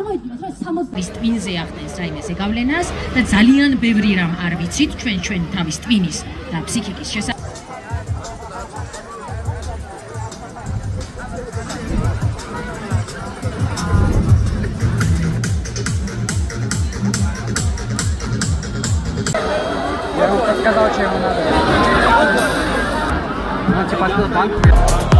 წამოიდგინოთ, რომ 60 ტვინზე ახდენს რაიმე ზეგავლენას და ძალიან ბევრი რამ არ ვიცით ჩვენ თავის ტვინის და ფსიქიკის შესახებ. Я вам сказал, чем надо. Ну, типа, банк.